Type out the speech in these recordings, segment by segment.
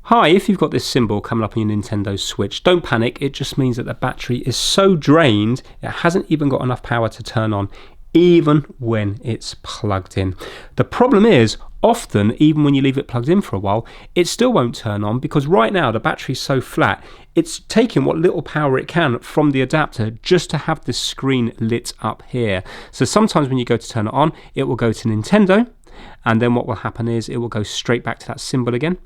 Hi, if you've got this symbol coming up on your Nintendo Switch, don't panic. It just means that the battery is so drained, it hasn't even got enough power to turn on, even when it's plugged in. The problem is, often, even when you leave it plugged in for a while, it still won't turn on because right now the battery's so flat, it's taking what little power it can from the adapter just to have the screen lit up here. So sometimes when you go to turn it on, it will go to Nintendo, and then what will happen is it will go straight back to that symbol again.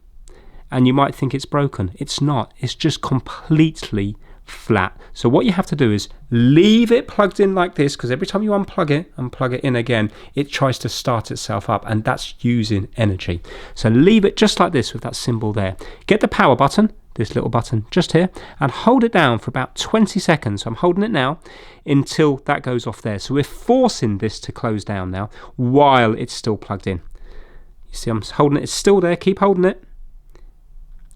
And you might think it's broken. It's not. It's just completely flat. So what you have to do is leave it plugged in like this, because every time you unplug it in again, it tries to start itself up, and that's using energy. So leave it just like this with that symbol there. Get the power button, this little button just here, and hold it down for about 20 seconds. So I'm holding it now until that goes off there. So we're forcing this to close down now while it's still plugged in. You see I'm holding it. It's still there. Keep holding it.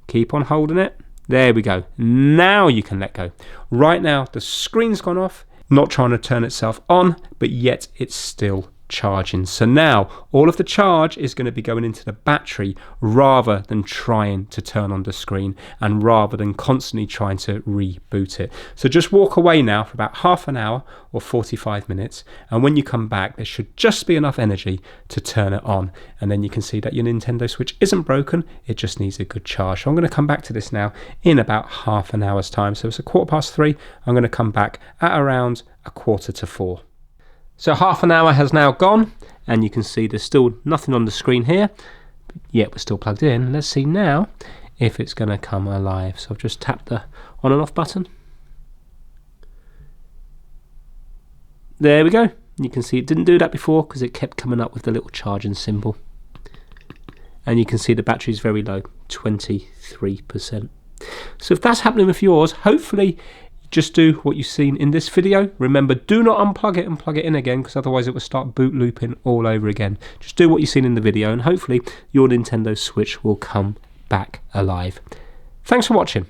Keep on holding it. There we go. Now you can let go. Right now the screen's gone off, not trying to turn itself on, but yet it's still charging. So now all of the charge is going to be going into the battery rather than trying to turn on the screen and rather than constantly trying to reboot it. So just walk away now for about half an hour or 45 minutes, and when you come back there should just be enough energy to turn it on, and then you can see that your Nintendo Switch isn't broken, it just needs a good charge. So I'm going to come back to this now in about half an hour's time. So it's 3:15. I'm going to come back at around 3:45. So half an hour has now gone, and you can see there's still nothing on the screen here, yet we're still plugged in. Let's see now if it's going to come alive. So I've just tapped the on and off button. There we go. You can see it didn't do that before because it kept coming up with the little charging symbol. And you can see the battery is very low, 23%. So if that's happening with yours, hopefully just do what you've seen in this video. Remember, do not unplug it and plug it in again, because otherwise it will start boot looping all over again. Just do what you've seen in the video, and hopefully your Nintendo Switch will come back alive. Thanks for watching.